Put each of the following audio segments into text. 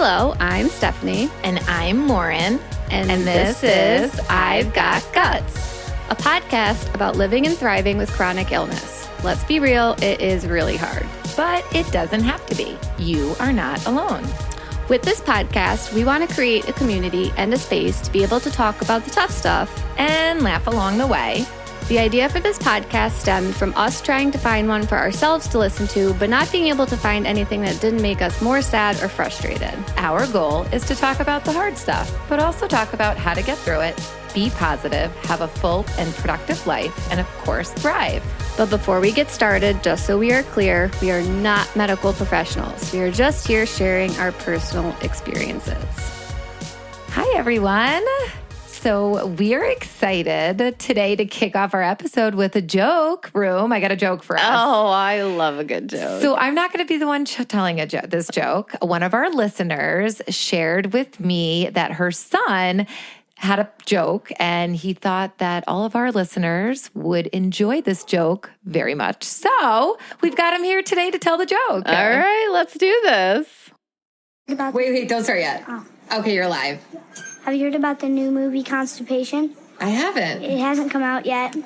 Hello, I'm Stephanie. And I'm Lauren. And this is I've Got Guts, a podcast about living and thriving with chronic illness. Let's be real, it is really hard. But it doesn't have to be. You are not alone. With this podcast, we want to create a community and a space to be able to talk about the tough stuff And laugh along the way. The idea for this podcast stemmed from us trying to find one for ourselves to listen to, but not being able to find anything that didn't make us more sad or frustrated. Our goal is to talk about the hard stuff, but also talk about how to get through it, be positive, have a full and productive life, and of course, thrive. But before we get started, just so we are clear, we are not medical professionals. We are just here sharing our personal experiences. Hi, everyone. So we're excited today to kick off our episode with a joke room. I got a joke for us. Oh, I love a good joke. So I'm not going to be the one telling this joke. One of our listeners shared with me that her son had a joke, and he thought that all of our listeners would enjoy this joke very much. So we've got him here today to tell the joke. All right, let's do this. Wait, don't start yet. Oh. Okay, you're live. Have you heard about the new movie Constipation? I haven't. It hasn't come out yet. It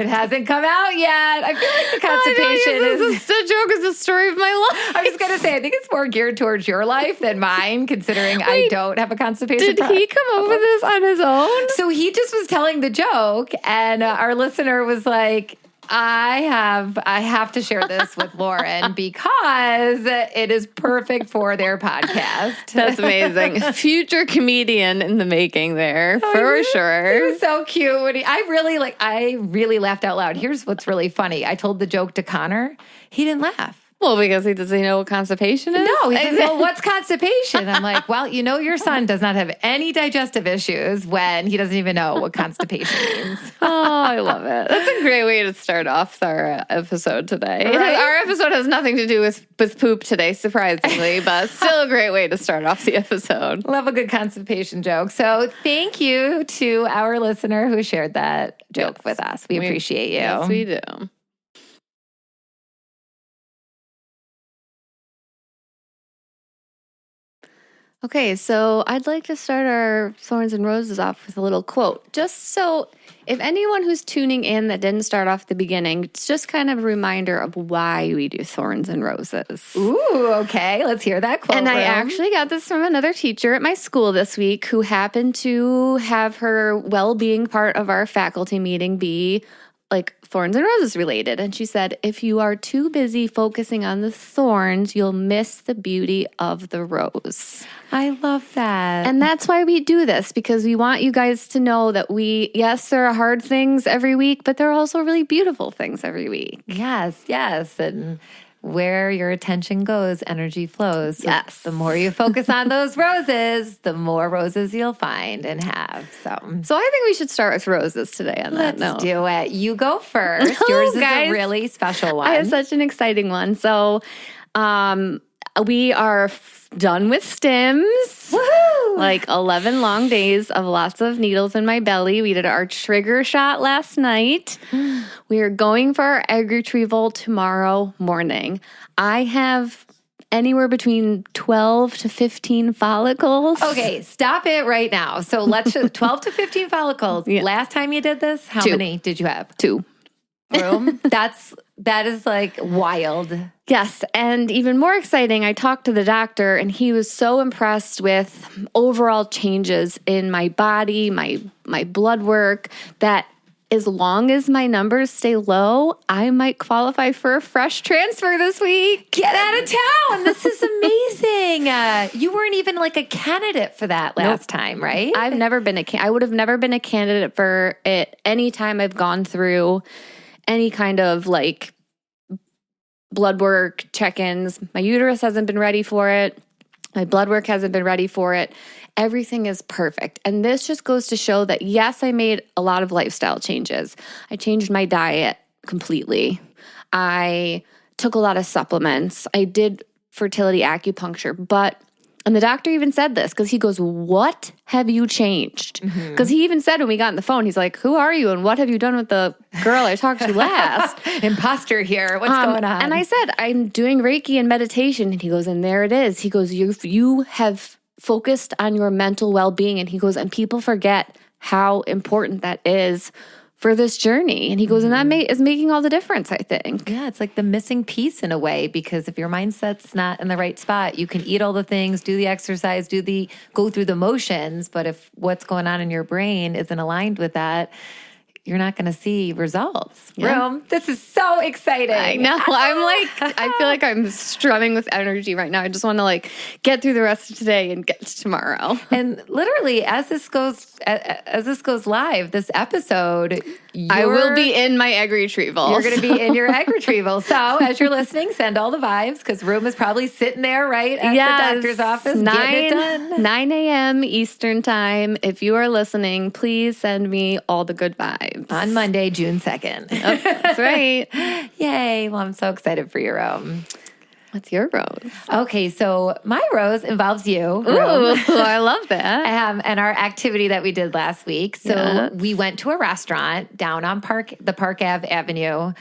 hasn't come out yet. I feel like the constipation The joke is the story of my life. I was going to say, I think it's more geared towards your life than mine, considering I don't have a constipation. Did he come up with this on his own? So he just was telling the joke, and our listener was like, I have to share this with Lauren because it is perfect for their podcast. That's amazing. Future comedian in the making there, for sure. He was so cute. I really laughed out loud. Here's what's really funny. I told the joke to Connor. He didn't laugh. Well, because he doesn't know what constipation is? No, he said, well, what's constipation? I'm like, well, your son does not have any digestive issues when he doesn't even know what constipation means. Oh, I love it. That's a great way to start off our episode today. Right? Our episode has nothing to do with poop today, surprisingly, but still a great way to start off the episode. Love a good constipation joke. So thank you to our listener who shared that joke with us. We appreciate you. Yes, we do. Okay, so I'd like to start our Thorns and Roses off with a little quote. Just so if anyone who's tuning in that didn't start off at the beginning, it's just kind of a reminder of why we do Thorns and Roses. Ooh, okay. Let's hear that quote. And I actually got this from another teacher at my school this week who happened to have her well-being part of our faculty meeting be like thorns and roses related. And she said, if you are too busy focusing on the thorns, you'll miss the beauty of the rose. I love that. And that's why we do this, because we want you guys to know that yes, there are hard things every week, but there are also really beautiful things every week. Yes. And where your attention goes, energy flows. So yes. The more you focus on those roses, the more roses you'll find and have. So I think we should start with roses today on that note. Let's do it. You go first. Yours is a really special one. I have such an exciting one. So we are done with stims. Woohoo! Like 11 long days of lots of needles in my belly. We did our trigger shot last night. We are going for our egg retrieval tomorrow morning. I have anywhere between 12 to 15 follicles. Okay, stop it right now. So let's 12 to 15 follicles. Yeah. Last time you did this, how 2. many did you have? 2. Room? That is like wild. Yes, and even more exciting, I talked to the doctor and he was so impressed with overall changes in my body, my blood work, that as long as my numbers stay low, I might qualify for a fresh transfer this week. Get out of town. This is amazing. You weren't even like a candidate for that last time, right? I would have never been a candidate for it any time I've gone through any kind of like blood work, check-ins. My uterus hasn't been ready for it. My blood work hasn't been ready for it. Everything is perfect. And this just goes to show that, yes, I made a lot of lifestyle changes. I changed my diet completely. I took a lot of supplements. I did fertility acupuncture, but And the doctor even said this because he goes, what have you changed? Because he even said when we got on the phone, he's like, who are you? And what have you done with the girl I talked to last? Imposter here. What's going on? And I said, I'm doing Reiki and meditation. And he goes, and there it is. He goes, you have focused on your mental well-being. And he goes, and people forget how important that is for this journey. And he goes, and that is making all the difference, I think. Yeah, it's like the missing piece in a way, because if your mindset's not in the right spot, you can eat all the things, do the exercise, go through the motions. But if what's going on in your brain isn't aligned with that, you're not going to see results. Yeah. Room, this is so exciting. I know. I feel like I'm strumming with energy right now. I just want to get through the rest of today and get to tomorrow. And literally, as this goes live, this episode, I will be in my egg retrieval. You're going to be in your egg retrieval. So as you're listening, send all the vibes, because Room is probably sitting there right at the doctor's office getting it done. 9 a.m. Eastern time. If you are listening, please send me all the good vibes. On Monday, June 2nd. Oh, that's right. Yay. Well, I'm so excited for your What's your rose? Okay, so my rose involves you. Ooh, I love that. And our activity that we did last week. So we went to a restaurant down on Park Avenue.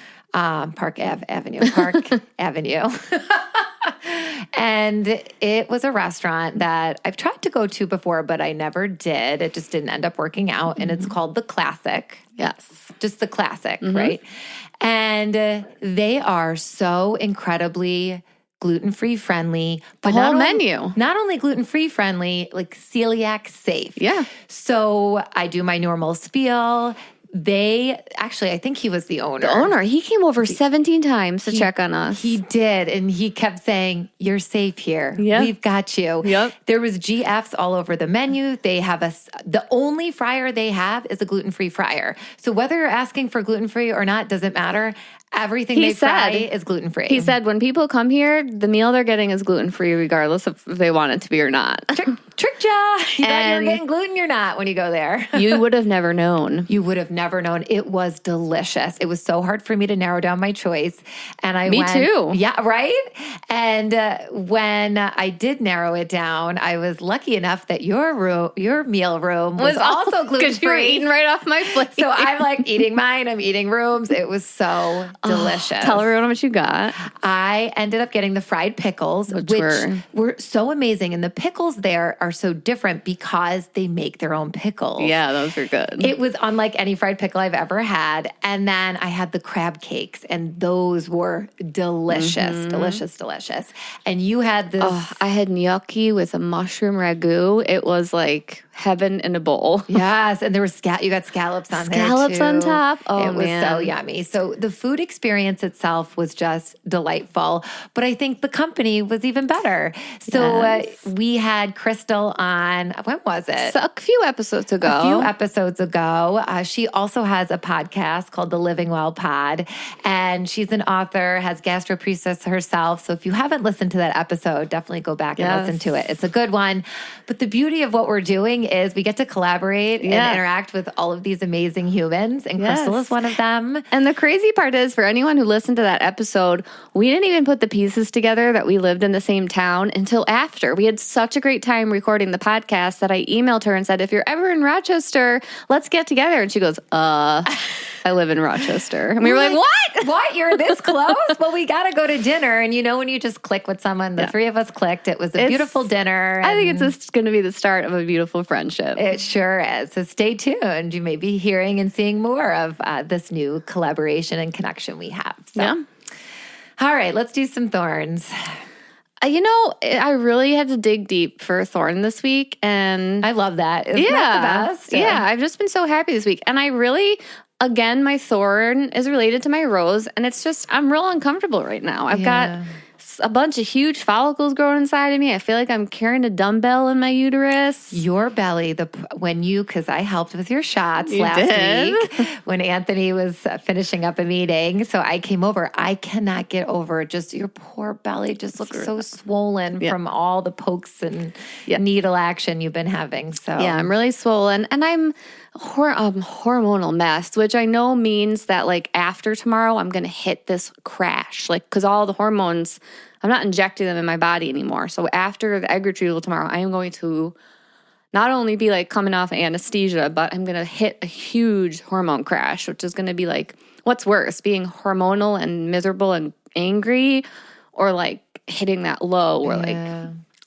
And it was a restaurant that I've tried to go to before, but I never did. It just didn't end up working out. And it's called The Classic. Yes. Just The Classic, right? And they are so incredibly gluten-free friendly. But the whole menu. Not only gluten-free friendly, like celiac safe. Yeah. So I do my normal spiel. I think he was the owner. The owner. He came over 17 times to check on us. He did. And he kept saying, you're safe here. Yep. We've got you. Yep. There was GFs all over the menu. They have the only fryer they have is a gluten-free fryer. So whether you're asking for gluten-free or not, doesn't matter. Everything they fry is gluten-free. He said when people come here, the meal they're getting is gluten-free regardless of if they want it to be or not. Tricked ya. You thought you were getting gluten, you're not when you go there. You would have never known. You would have never known. It was delicious. It was so hard for me to narrow down my choice. And I went, too. Yeah, right? And when I did narrow it down, I was lucky enough that your meal room was also gluten-free. Because you were eating right off my plate. So I'm eating mine. I'm eating Room's. It was so delicious. Tell everyone what you got. I ended up getting the fried pickles, which were so amazing. And the pickles there are so different because they make their own pickles. Yeah, those are good. It was unlike any fried pickle I've ever had. And then I had the crab cakes, and those were delicious, delicious. And you had this. Oh, I had gnocchi with a mushroom ragu. It was like heaven in a bowl. Yes, and there was you got scallops on there too. Scallops on top. Oh, it was so yummy. So the food experience itself was just delightful, but I think the company was even better. So we had Crystal on. When was it? So a few episodes ago. She also has a podcast called The Living Well Pod, and she's an author, has gastroparesis herself. So if you haven't listened to that episode, definitely go back and listen to it. It's a good one. But the beauty of what we're doing is we get to collaborate and interact with all of these amazing humans, and Crystal is one of them. And the crazy part is, for anyone who listened to that episode, we didn't even put the pieces together that we lived in the same town until after. We had such a great time recording the podcast that I emailed her and said, if you're ever in Rochester, let's get together. And she goes, I live in Rochester. And we were like, what? What? You're this close? Well, we got to go to dinner. And when you just click with someone, the three of us clicked. It was a beautiful dinner. I think it's just going to be the start of a beautiful friendship. It sure is. So stay tuned. You may be hearing and seeing more of this new collaboration and connection we have. So. Yeah. All right, let's do some thorns. I really had to dig deep for a thorn this week. And I love that. Isn't that the best? Yeah, I've just been so happy this week. And I really... Again, my thorn is related to my rose, and it's just, I'm real uncomfortable right now. I've got a bunch of huge follicles growing inside of me. I feel like I'm carrying a dumbbell in my uterus. Your belly, because I helped with your shots last week when Anthony was finishing up a meeting. So I came over. I cannot get over just your poor belly just looks so swollen from all the pokes and needle action you've been having. So yeah, I'm really swollen, and I'm hormonal mess, which I know means that after tomorrow I'm going to hit this crash, because all the hormones I'm not injecting them in my body anymore. So after the egg retrieval tomorrow, I am going to not only be like coming off anesthesia, but I'm going to hit a huge hormone crash, which is going to be like, what's worse, being hormonal and miserable and angry, or like hitting that low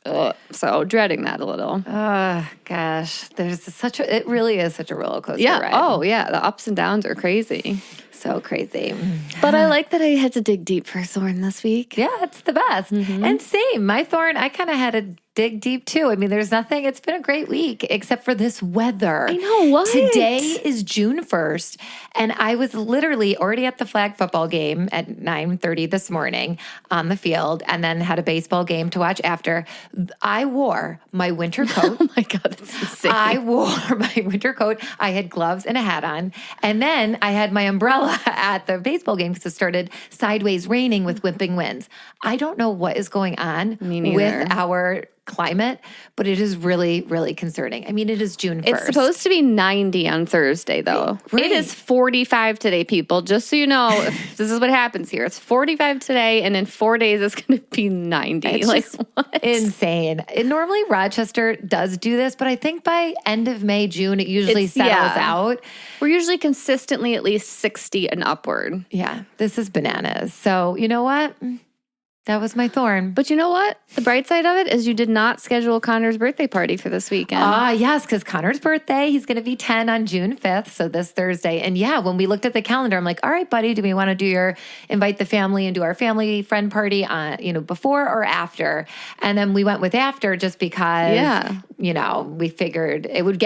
or so dreading that a little. Oh gosh, it really is such a roller coaster ride. Oh yeah, the ups and downs are crazy. So crazy. But I like that I had to dig deep for Thorn this week. Yeah, it's the best. And same, my Thorn, I kind of had to dig deep too. I mean, there's nothing, it's been a great week except for this weather. I know, what? Today is June 1st, and I was literally already at the flag football game at 9:30 this morning on the field, and then had a baseball game to watch after. I wore my winter coat. Oh my God, that's insane. I wore my winter coat. I had gloves and a hat on. And then I had my umbrella at the baseball game because it started sideways raining with whipping winds. I don't know what is going on with our climate, but it is really, really concerning. I mean, it is June 1st. It's supposed to be 90 on Thursday, though. Right. It is 45 today, people. Just so you know, this is what happens here. It's 45 today, and in 4 days, it's going to be 90. It's like, just what? Insane. And normally, Rochester does do this, but I think by end of May, June, it usually settles out. We're usually consistently at least 60 and upward. Yeah, this is bananas. So, you know what? That was my Thorn. But you know what? The bright side of it is you did not schedule Connor's birthday party for this weekend. Yes, because Connor's birthday, he's going to be 10 on June 5th, so this Thursday. And yeah, when we looked at the calendar, I'm like, all right, buddy, do we want to invite the family and do our family friend party on, before or after? And then we went with after just because, we figured it would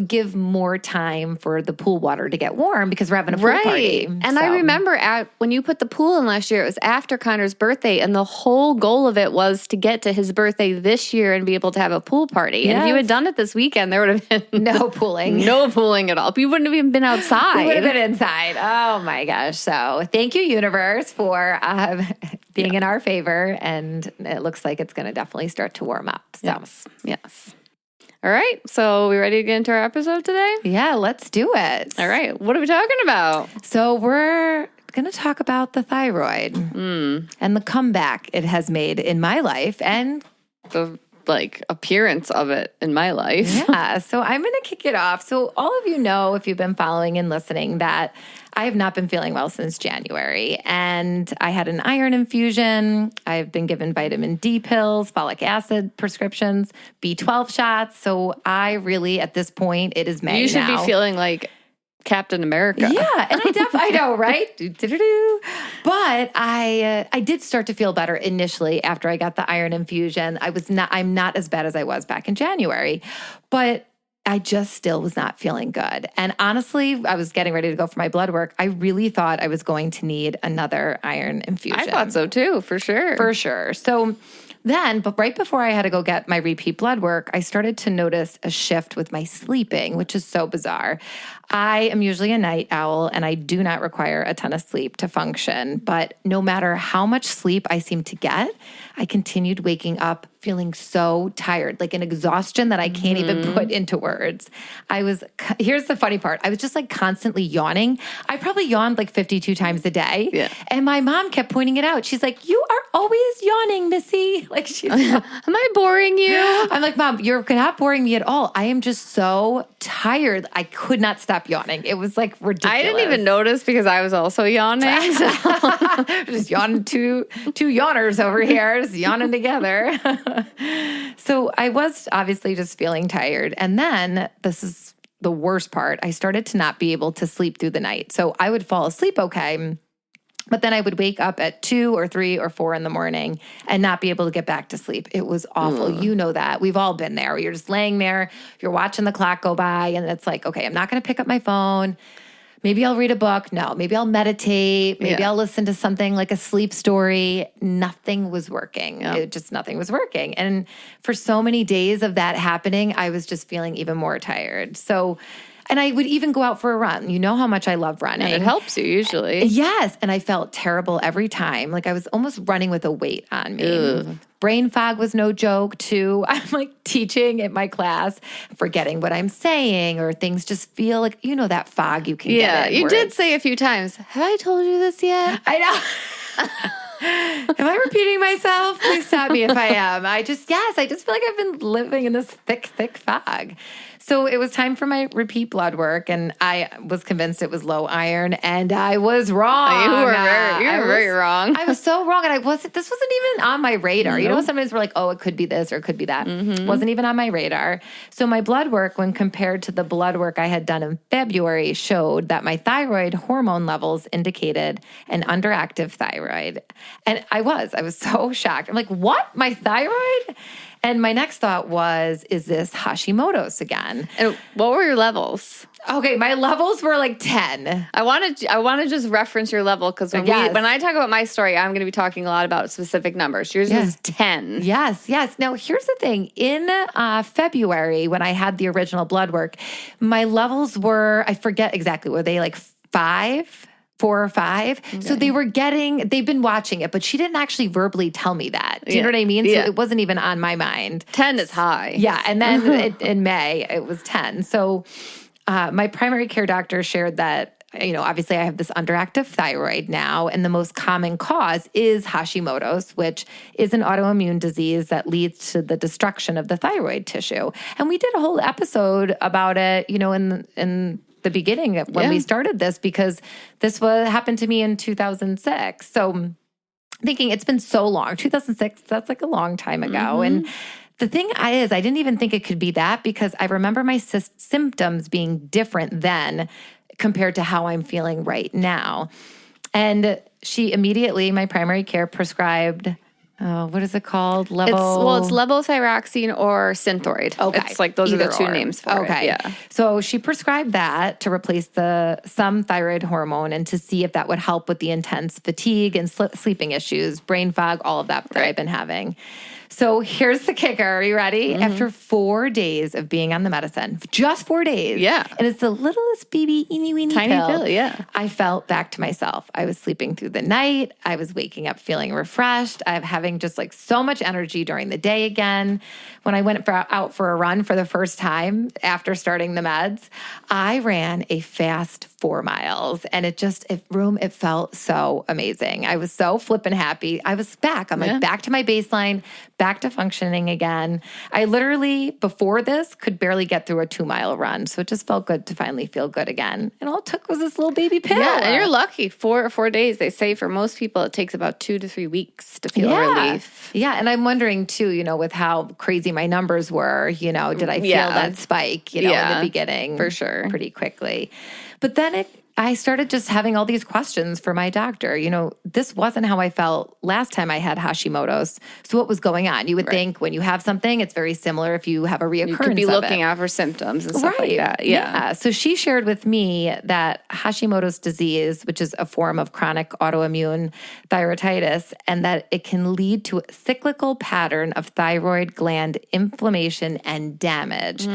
give more time for the pool water to get warm because we're having a pool party. And I remember when you put the pool in last year, it was after Connor's birthday. And the whole goal of it was to get to his birthday this year and be able to have a pool party. Yes. And if you had done it this weekend, there would have been no pooling. No pooling at all. You wouldn't have even been outside. We would have been inside. Oh my gosh. So thank you, universe, for being in our favor. And it looks like it's going to definitely start to warm up. So. Yes. All right. So we ready to get into our episode today? Yeah, let's do it. All right. What are we talking about? So we're going to talk about the thyroid and the comeback it has made in my life and the appearance of it in my life. Yeah. So I'm going to kick it off. So all of you know, if you've been following and listening, that I have not been feeling well since January. And I had an iron infusion. I've been given vitamin D pills, folic acid prescriptions, B12 shots. So I really, at this point, it is May. You should now. Be feeling like Captain America. Yeah, and I know, right? But I did start to feel better initially after I got the iron infusion. I'm not as bad as I was back in January, but I just still was not feeling good. And honestly, I was getting ready to go for my blood work. I really thought I was going to need another iron infusion. I thought so too, for sure. For sure. So but right before I had to go get my repeat blood work, I started to notice a shift with my sleeping, which is so bizarre. I am usually a night owl and I do not require a ton of sleep to function. But no matter how much sleep I seemed to get, I continued waking up feeling so tired, like an exhaustion that I can't even put into words. Here's the funny part. I was just constantly yawning. I probably yawned 52 times a day. Yeah. And my mom kept pointing it out. She's like, "You are always yawning, Missy." Am I boring you? I'm like, "Mom, you're not boring me at all. I am just so tired. I could not stop yawning." It was ridiculous. I didn't even notice because I was also yawning. So. Just yawning, two yawners over here, just yawning together. So I was obviously just feeling tired. And then this is the worst part. I started to not be able to sleep through the night. So I would fall asleep okay, but then I would wake up at 2 or 3 or 4 in the morning and not be able to get back to sleep. It was awful. You know that. We've all been there. You're just laying there, you're watching the clock go by, and it's like, okay, I'm not going to pick up my phone. Maybe I'll read a book. No, maybe I'll meditate. Maybe I'll listen to something like a sleep story. Nothing was working. Nothing was working. And for so many days of that happening, I was just feeling even more tired. And I would even go out for a run. You know how much I love running. And it helps you usually. Yes. And I felt terrible every time. I was almost running with a weight on me. Ugh. Brain fog was no joke too. I'm teaching at my class, forgetting what I'm saying, or things just feel that fog you can get in. Yeah, you did say a few times, have I told you this yet? I know. Am I repeating myself? Please stop me if I am. I just feel like I've been living in this thick fog. So it was time for my repeat blood work, and I was convinced it was low iron, and I was wrong. You were very wrong. I was so wrong, and this wasn't even on my radar. Nope. You know, sometimes we're like, oh, it could be this or it could be that. Wasn't even on my radar. So my blood work, when compared to the blood work I had done in February, showed that my thyroid hormone levels indicated an underactive thyroid. And I was so shocked. I'm like, what? My thyroid? And my next thought was, is this Hashimoto's again? And what were your levels? Okay, my levels were like 10. I want to just reference your level because when I talk about my story, I'm going to be talking a lot about specific numbers. Yours was 10. Yes. Now, here's the thing. In February, when I had the original blood work, my levels were, I forget exactly, were they like 5? 4 or 5. Okay. So they've been watching it, but she didn't actually verbally tell me that. Do you know what I mean? So it wasn't even on my mind. 10 is high. Yeah. And then in May, it was 10. So my primary care doctor shared that, obviously I have this underactive thyroid now, and the most common cause is Hashimoto's, which is an autoimmune disease that leads to the destruction of the thyroid tissue. And we did a whole episode about it, in the beginning when we started this, because this happened to me in 2006. So thinking it's been so long, 2006, that's like a long time ago. And the thing is, I didn't even think it could be that, because I remember my symptoms being different then compared to how I'm feeling right now. And she immediately, my primary care, prescribed what is it called? It's levothyroxine or Synthroid. Okay. It's like those are the two names for it. Yeah. So she prescribed that to replace some thyroid hormone and to see if that would help with the intense fatigue and sleeping issues, brain fog, all of that I've been having. So here's the kicker. Are you ready? After 4 days of being on the medicine, just 4 days. Yeah. And it's the littlest baby, eeny-weeny tiny pill. Yeah. I felt back to myself. I was sleeping through the night. I was waking up feeling refreshed. I'm having just like so much energy during the day again. When I went out for a run for the first time after starting the meds, I ran a fast 4 miles, and it felt so amazing. I was so flippin' happy. I was back. I'm like back to my baseline, back to functioning again. I literally, before this, could barely get through a 2-mile run. So it just felt good to finally feel good again. And all it took was this little baby pill. Yeah, and you're lucky. 4 days. They say for most people, it takes about 2 to 3 weeks to feel relief. Yeah, and I'm wondering too, with how crazy my numbers were, did I feel that spike, in the beginning? For sure. Pretty quickly. But then I started just having all these questions for my doctor. This wasn't how I felt last time I had Hashimoto's. So what was going on? You would think when you have something, it's very similar if you have a reoccurrence. You could be looking out for symptoms and stuff like that. Yeah. So she shared with me that Hashimoto's disease, which is a form of chronic autoimmune thyroiditis, and that it can lead to a cyclical pattern of thyroid gland inflammation and damage.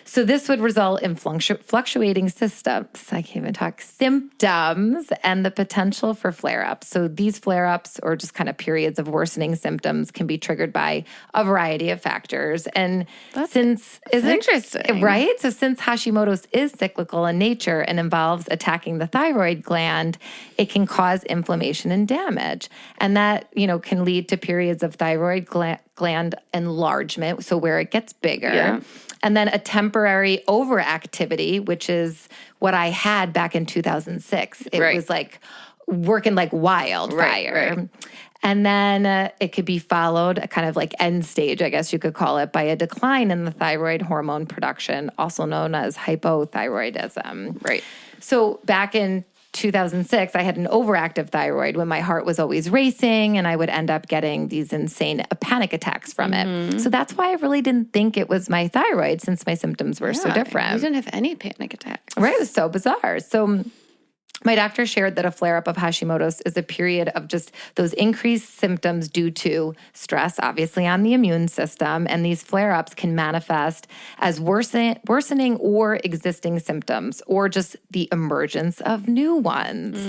So this would result in fluctuating systems. I can't even talk. Symptoms and the potential for flare-ups. So these flare-ups, or just kind of periods of worsening symptoms, can be triggered by a variety of factors. And That's interesting. Right? So since Hashimoto's is cyclical in nature and involves attacking the thyroid gland, it can cause inflammation and damage. And that, can lead to periods of thyroid gland enlargement, so where it gets bigger. Yeah. And then a temporary overactivity, which is what I had back in 2006. It was like working like wildfire. Right. And then it could be followed, kind of like end stage, I guess you could call it, by a decline in the thyroid hormone production, also known as hypothyroidism. Right. So back in 2006, I had an overactive thyroid when my heart was always racing, and I would end up getting these insane panic attacks from it. So that's why I really didn't think it was my thyroid, since my symptoms were so different. You didn't have any panic attacks. Right. It was so bizarre. So my doctor shared that a flare-up of Hashimoto's is a period of just those increased symptoms due to stress, obviously, on the immune system. And these flare-ups can manifest as worsening or existing symptoms, or just the emergence of new ones.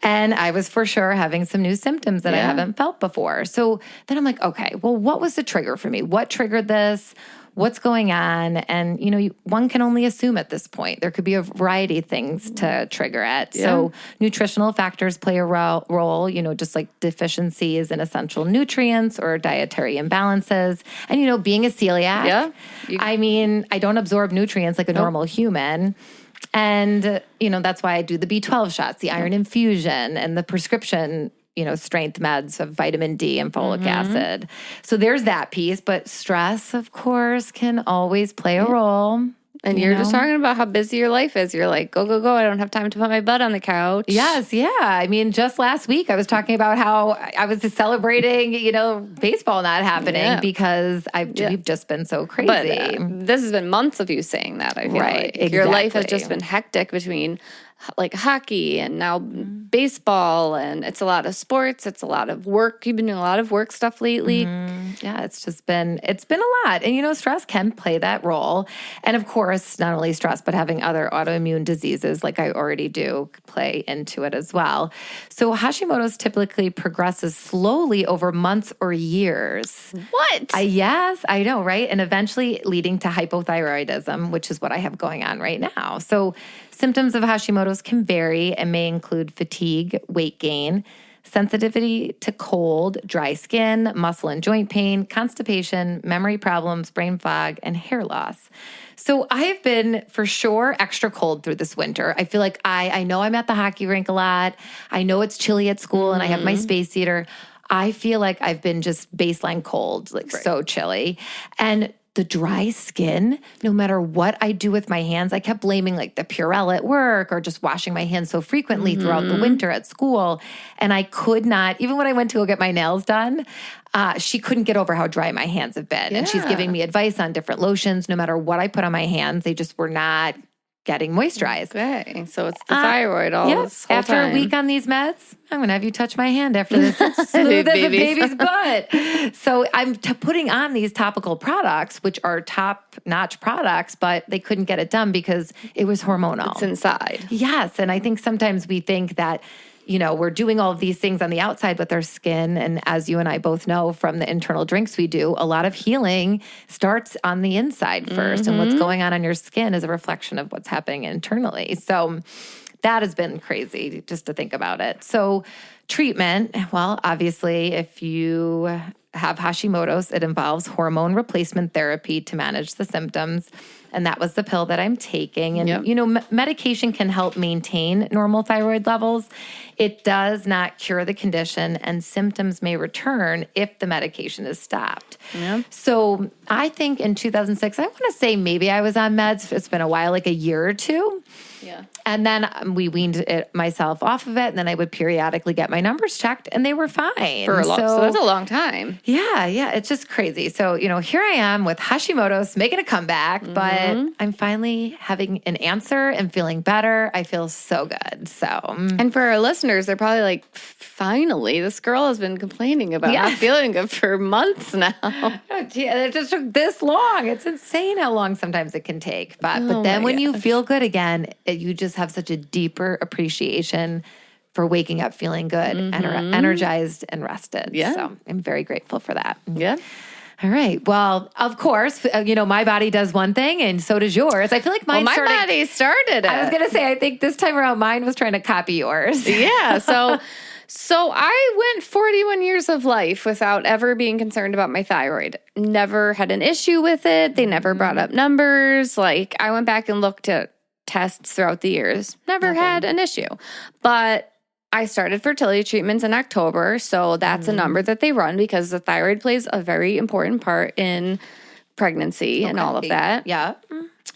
And I was for sure having some new symptoms that I haven't felt before. So then I'm like, okay, well, what was the trigger for me? What triggered this? what's going on. And, one can only assume at this point. There could be a variety of things to trigger it. Yeah. So nutritional factors play a role, just like deficiencies in essential nutrients or dietary imbalances. And, being a celiac, I don't absorb nutrients like a normal human. And, that's why I do the B12 shots, the iron infusion, and the prescription strength meds of vitamin D and folic acid. So there's that piece. But stress, of course, can always play a role. And you're just talking about how busy your life is. You're like, go, go, go. I don't have time to put my butt on the couch. Yes, yeah. I mean, just last week I was talking about how I was celebrating, baseball not happening because we've just been so crazy. But this has been months of you saying that, I feel like. Exactly. Your life has just been hectic between like hockey and now baseball, and it's a lot of sports. It's a lot of work. You've been doing a lot of work stuff lately. Yeah, it's been a lot. And, stress can play that role. And of course, not only stress, but having other autoimmune diseases like I already do play into it as well. So Hashimoto's typically progresses slowly over months or years. What? Yes, I know, right? And eventually leading to hypothyroidism, which is what I have going on right now. So symptoms of Hashimoto's can vary and may include fatigue, weight gain, sensitivity to cold, dry skin, muscle and joint pain, constipation, memory problems, brain fog, and hair loss. So I have been, for sure, extra cold through this winter. I feel like I know I'm at the hockey rink a lot. I know it's chilly at school and I have my space heater. I feel like I've been just baseline cold, so chilly. And the dry skin, no matter what I do with my hands, I kept blaming like the Purell at work or just washing my hands so frequently throughout the winter at school. And I could not, even when I went to go get my nails done, she couldn't get over how dry my hands have been. And she's giving me advice on different lotions. No matter what I put on my hands, they just were not getting moisturized. Okay, so it's the thyroid this whole after time. a week on these meds, I'm going to have you touch my hand after this. It's smooth as a baby's butt. So I'm putting on these topical products, which are top-notch products, but they couldn't get it done because it was hormonal. It's inside. Yes, and I think sometimes we think that we're doing all of these things on the outside with our skin. And as you and I both know from the internal drinks we do, a lot of healing starts on the inside first. And what's going on your skin is a reflection of what's happening internally. So that has been crazy just to think about it. So treatment, well, obviously, if you have Hashimoto's, it involves hormone replacement therapy to manage the symptoms. And that was the pill that I'm taking. And, medication can help maintain normal thyroid levels. It does not cure the condition, and symptoms may return if the medication is stopped. Yeah. So I think in 2006, I want to say maybe I was on meds. It's been a while, like a year or two. Yeah. And then we weaned myself off of it, and then I would periodically get my numbers checked, and they were fine. So that's a long time. Yeah, it's just crazy. So, here I am with Hashimoto's making a comeback, but I'm finally having an answer and feeling better. I feel so good. So, and for our listeners, they're probably like, finally, this girl has been complaining about not feeling good for months now. Oh, gee, it just took this long. It's insane how long sometimes it can take. But then when you feel good again, you just have such a deeper appreciation for waking up feeling good and energized and rested. Yeah. So I'm very grateful for that. Yeah. All right. Well, of course, my body does one thing and so does yours. I feel like my body started it. I was going to say, I think this time around mine was trying to copy yours. Yeah. So I went 41 years of life without ever being concerned about my thyroid. Never had an issue with it. They never brought up numbers. Like I went back and looked at tests throughout the years. Never had an issue. But I started fertility treatments in October. So that's a number that they run because the thyroid plays a very important part in pregnancy and all of that. Yeah.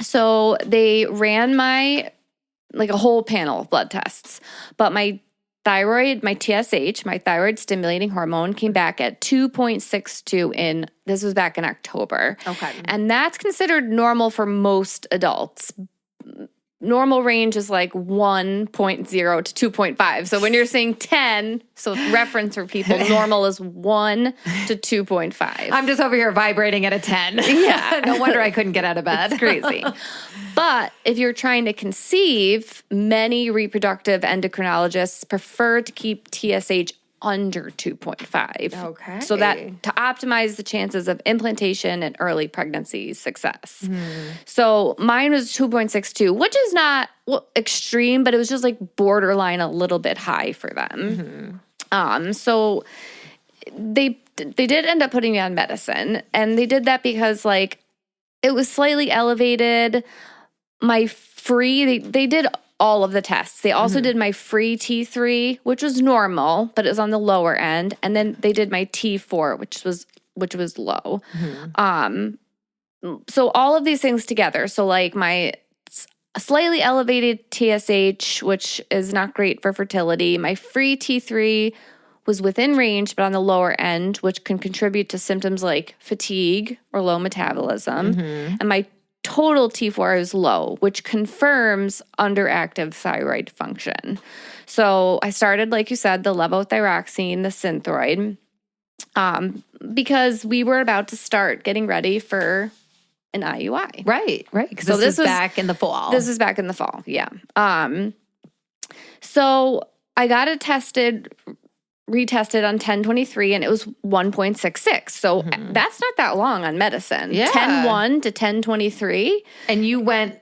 So they ran a whole panel of blood tests. But my thyroid, my TSH, my thyroid stimulating hormone came back at 2.62 this was back in October. Okay. And that's considered normal for most adults. Normal range is like 1.0 to 2.5. So when you're saying 10, so reference for people, normal is 1 to 2.5. I'm just over here vibrating at a 10. Yeah. No wonder I couldn't get out of bed. It's crazy. But if you're trying to conceive, many reproductive endocrinologists prefer to keep TSH under 2.5. Okay. So that to optimize the chances of implantation and early pregnancy success. So mine was 2.62, which is not extreme, but it was just like borderline a little bit high for them. So they did end up putting me on medicine, and they did that because like it was slightly elevated. My free, they did all of the tests. They also did my free T3, which was normal, but it was on the lower end. And then they did my T4, which was low. So all of these things together. So like my slightly elevated TSH, which is not great for fertility. My free T3 was within range, but on the lower end, which can contribute to symptoms like fatigue or low metabolism. And my total T4 is low, which confirms underactive thyroid function. So I started, like you said, the levothyroxine, the Synthroid, because we were about to start getting ready for an IUI. Right. Because So this was was back in the fall. This was back in the fall, yeah. So I got it retested on 10/23, and it was 1.66. So that's not that long on medicine. Yeah. 10/1 to 10/23. And you went...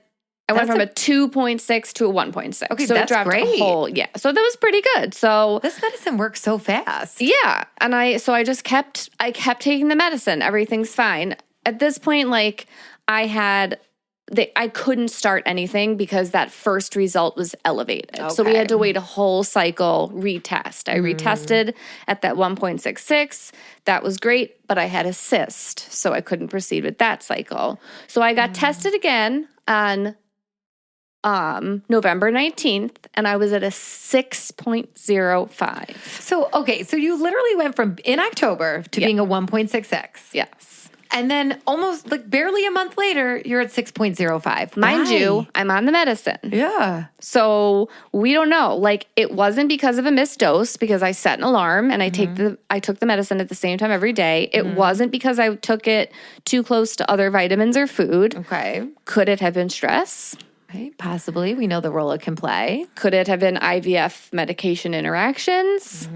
I went from a 2.6 to a 1.6. Okay, so that's it dropped great. a whole, yeah. So that was pretty good. So This medicine works so fast. yeah, and I just kept taking the medicine. Everything's fine. At this point, like I couldn't start anything because that first result was elevated. So we had to wait a whole cycle, retest. I retested at that 1.66. That was great, but I had a cyst, so I couldn't proceed with that cycle. So I got tested again on November 19th, and I was at a 6.05. So you literally went from in October to being a 1.66. Yes. And then almost like barely a month later, you're at 6.05. Mind Why? you, I'm on the medicine. Yeah. So we don't know. Like it wasn't because of a missed dose because I set an alarm and I took the medicine at the same time every day. It wasn't because I took it too close to other vitamins or food. Okay. Could it have been stress? Right, possibly. We know the role it can play. Could it have been IVF medication interactions?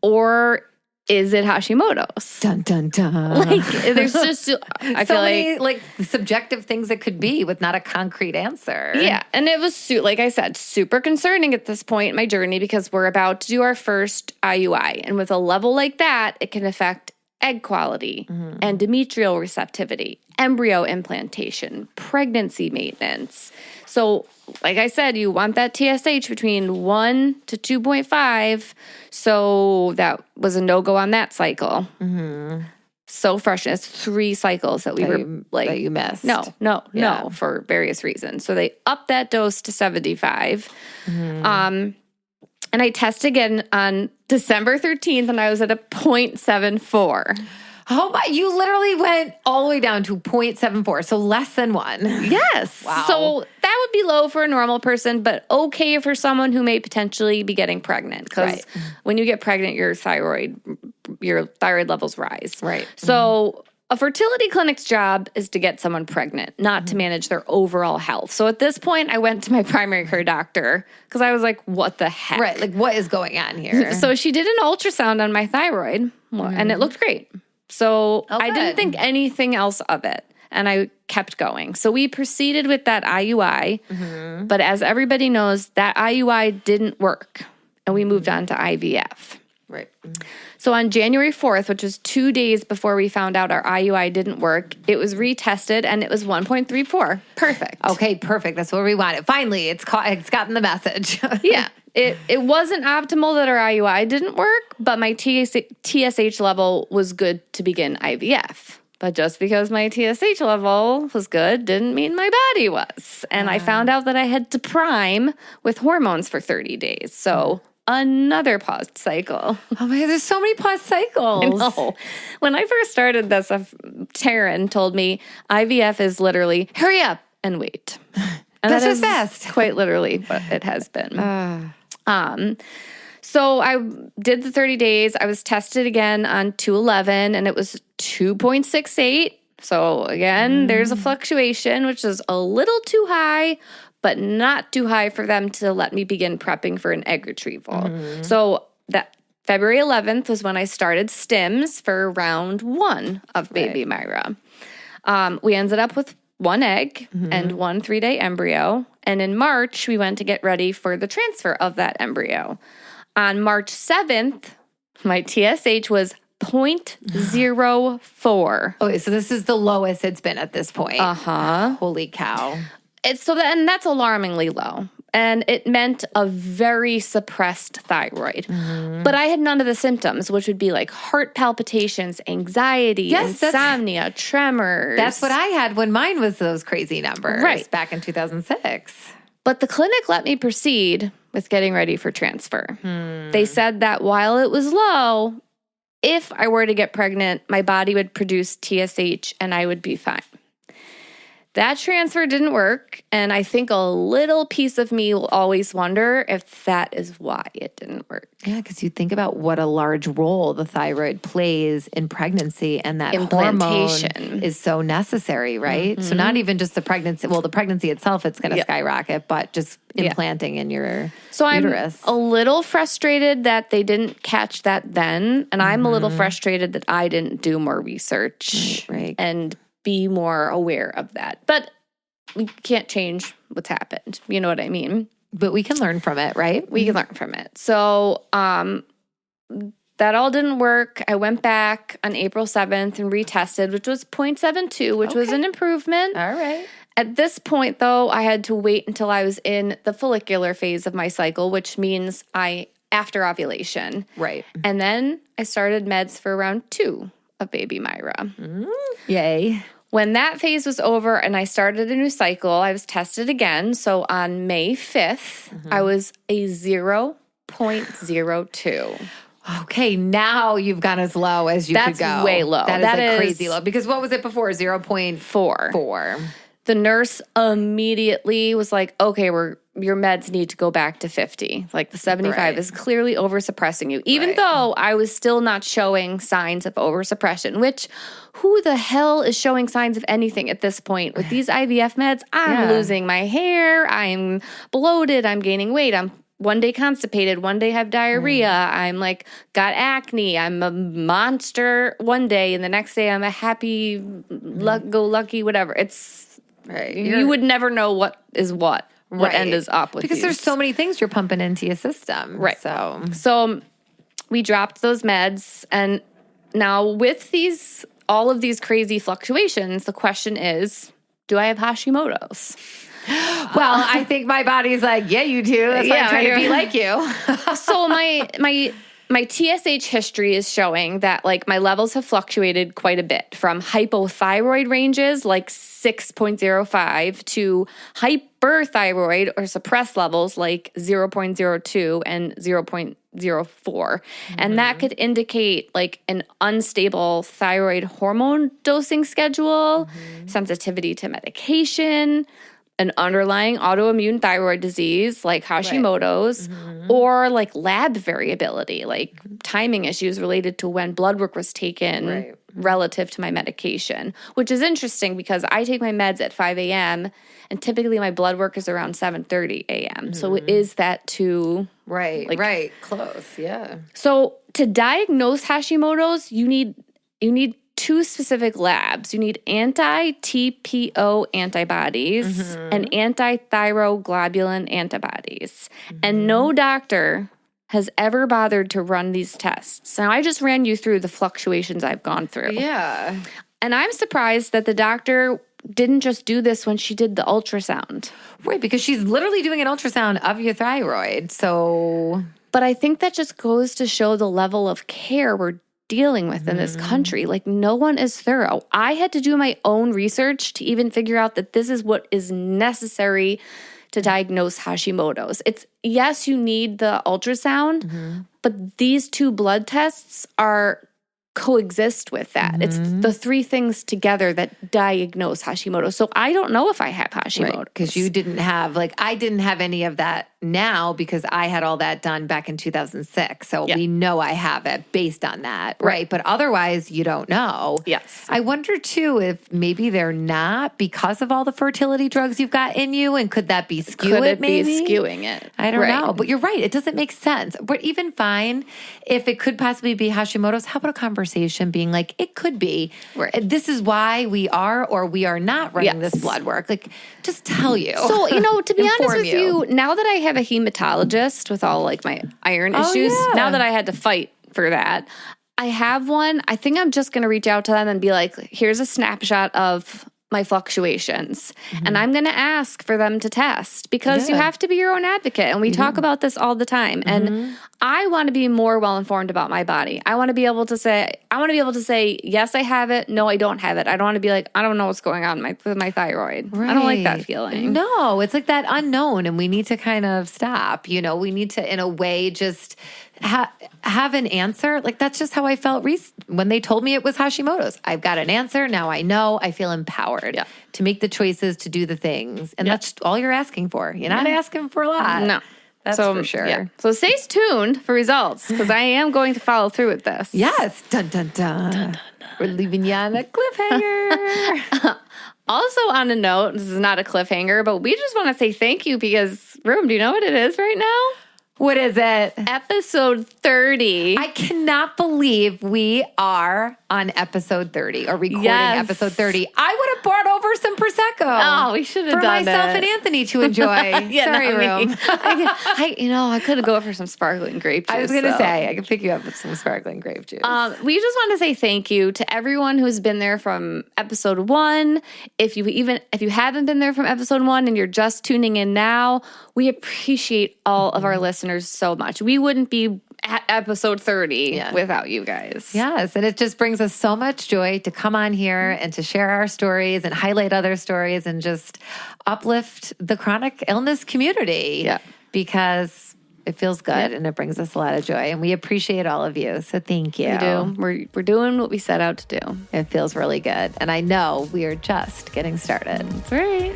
Or is it Hashimoto's? Dun, dun, dun. Like, there's just, I so feel many like subjective things it could be with not a concrete answer. Yeah. And it was, like I said, super concerning at this point in my journey because we're about to do our first IUI. And with a level like that, it can affect egg quality, endometrial receptivity, embryo implantation, pregnancy maintenance. So, like I said, you want that TSH between 1 to 2.5. So that was a no-go on that cycle. So frustrating. It's 3 cycles that that you missed. No, for various reasons. So they upped that dose to 75. And I tested again on December 13th, and I was at a 0.74. Oh my, you literally went all the way down to 0.74, so less than 1. Yes. Wow. So that would be low for a normal person, but okay for someone who may potentially be getting pregnant. Because when you get pregnant, your thyroid levels rise. Right. So a fertility clinic's job is to get someone pregnant, not to manage their overall health. So at this point, I went to my primary care doctor because I was like, what the heck? Right, like what is going on here? So she did an ultrasound on my thyroid, and it looked great. So I didn't think anything else of it, and I kept going. So we proceeded with that IUI, but as everybody knows, that IUI didn't work, and we moved on to IVF. Right. So on January 4th, which was 2 days before we found out our IUI didn't work, it was retested, and it was 1.34. Perfect. Okay, perfect. That's what we wanted. Finally, it's gotten the message. Yeah. It wasn't optimal that our IUI didn't work, but my TSH level was good to begin IVF. But just because my TSH level was good didn't mean my body was. And I found out that I had to prime with hormones for 30 days. So another paused cycle. Oh my God, there's so many pause cycles. I know. When I first started this, Taryn told me IVF is literally hurry up and wait. And That's that just is fast. quite literally what it has been. So I did the 30 days. I was tested again on 2/11, and it was 2.68. So again, there's a fluctuation, which is a little too high, but not too high for them to let me begin prepping for an egg retrieval. So that February 11th was when I started stims for round 1 of baby Myra. We ended up with 1 egg and 1 3-day embryo. And in March, we went to get ready for the transfer of that embryo. On March 7th, my TSH was 0.04. Okay, so this is the lowest it's been at this point. Holy cow. And that's alarmingly low. And it meant a very suppressed thyroid. But I had none of the symptoms, which would be like heart palpitations, anxiety, insomnia, tremors. That's what I had when mine was those crazy numbers back in 2006. But the clinic let me proceed with getting ready for transfer. They said that while it was low, if I were to get pregnant, my body would produce TSH and I would be fine. That transfer didn't work, and I think a little piece of me will always wonder if that is why it didn't work. Yeah, because you think about what a large role the thyroid plays in pregnancy, and that implantation hormone is so necessary, right? So not even just the pregnancy. Well, the pregnancy itself, it's going to skyrocket, but just implanting in your uterus. I'm a little frustrated that they didn't catch that then, and I'm a little frustrated that I didn't do more research and be more aware of that. But we can't change what's happened. You know what I mean? But we can learn from it, right? We can learn from it. So that all didn't work. I went back on April 7th and retested, which was 0.72, which was an improvement. All right. At this point, though, I had to wait until I was in the follicular phase of my cycle, which means after ovulation. Right. And then I started meds for round 2 of baby Myra. Yay. When that phase was over and I started a new cycle, I was tested again. So on May 5th, I was a 0.02. Okay, now you've gone as low as you could go. That's way low. That is crazy low. Because what was it before? 0.4. The nurse immediately was like, okay, your meds need to go back to 50. Like the 75 is clearly over-suppressing you. Even though I was still not showing signs of over-suppression, which who the hell is showing signs of anything at this point? With these IVF meds, I'm losing my hair, I'm bloated, I'm gaining weight, I'm one day constipated, one day have diarrhea, I'm like got acne, I'm a monster one day, and the next day I'm a happy, go-lucky, whatever. It's... You would never know what is what end is up with because there's so many things you're pumping into your system. Right. So we dropped those meds, and now with all of these crazy fluctuations, the question is, do I have Hashimoto's? Well, I think my body's like, yeah, you do. That's why I'm trying to be like you. So my TSH history is showing that like my levels have fluctuated quite a bit from hypothyroid ranges like 6.05 to hyperthyroid or suppressed levels like 0.02 and 0.04. And that could indicate like an unstable thyroid hormone dosing schedule, sensitivity to medication, an underlying autoimmune thyroid disease like Hashimoto's, or like lab variability, like timing issues related to when blood work was taken relative to my medication, which is interesting because I take my meds at 5 a.m. and typically my blood work is around 7:30 a.m. So is that too... Right, close, yeah. So to diagnose Hashimoto's, you need 2 specific labs. You need anti-TPO antibodies and anti-thyroglobulin antibodies. And no doctor has ever bothered to run these tests. Now, I just ran you through the fluctuations I've gone through. Yeah. And I'm surprised that the doctor didn't just do this when she did the ultrasound. Right, because she's literally doing an ultrasound of your thyroid. So... But I think that just goes to show the level of care we're dealing with in this country. Like, no one is thorough. I had to do my own research to even figure out that this is what is necessary to diagnose Hashimoto's. It's, yes, you need the ultrasound, but these 2 blood tests are coexist with that. It's the three things together that diagnose Hashimoto. So I don't know if I have Hashimoto. Because you didn't have, I didn't have any of that now because I had all that done back in 2006. So we know I have it based on that. Right. But otherwise, you don't know. Yes. I wonder too if maybe they're not because of all the fertility drugs you've got in you. And could that be skewing Could it maybe? be skewing it? I don't know. But you're right. It doesn't make sense. But even fine, if it could possibly be Hashimoto's, how about a conversation being like, it could be. Right. This is why we are or we are not running this blood work. Just tell you. So, to be honest with you, now that I have a hematologist with all my iron issues, now that I had to fight for that, I have one. I think I'm just going to reach out to them and be like, here's a snapshot of my fluctuations. And I'm going to ask for them to test because you have to be your own advocate. And we talk about this all the time. And I want to be more well-informed about my body. I want to be able to say, yes, I have it. No, I don't have it. I don't want to be like, I don't know what's going on with my thyroid. I don't like that feeling. No, it's like that unknown. And we need to kind of stop, we need to, in a way, just have an answer. That's just how I felt when they told me it was Hashimoto's. I've got an answer. Now I know. I feel empowered to make the choices, to do the things. And that's all you're asking for. You're not asking for a lot. No. That's for sure. Yeah. So stay tuned for results because I am going to follow through with this. Yes. Dun, dun, dun. Dun, dun, dun. We're leaving you on a cliffhanger. Also on a note, this is not a cliffhanger, but we just want to say thank you because, Room, do you know what it is right now? What is it? Episode 30. I cannot believe we are on episode 30 or recording episode 30. I would have brought over some Prosecco. Oh, we should have done for myself and Anthony to enjoy. Sorry, Room. I could go for some sparkling grape juice. I was going to say, I could pick you up with some sparkling grape juice. We just want to say thank you to everyone who's been there from episode 1. If you haven't been there from episode 1 and you're just tuning in now, we appreciate all of our listeners so much. We wouldn't be at episode 30 without you guys. Yes, and it just brings us so much joy to come on here and to share our stories and highlight other stories and just uplift the chronic illness community. Yeah. Because it feels good and it brings us a lot of joy. And we appreciate all of you. So thank you. We do. We're doing what we set out to do. It feels really good. And I know we are just getting started. That's right.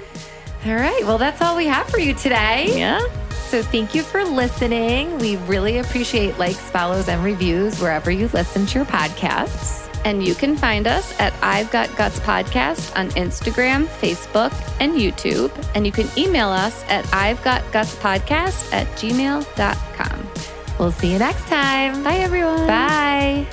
All right. Well, that's all we have for you today. Yeah. So thank you for listening. We really appreciate likes, follows, and reviews wherever you listen to your podcasts. And you can find us at I've Got Guts Podcast on Instagram, Facebook, and YouTube. And you can email us at I'veGotGutsPodcast@gmail.com. We'll see you next time. Bye, everyone. Bye.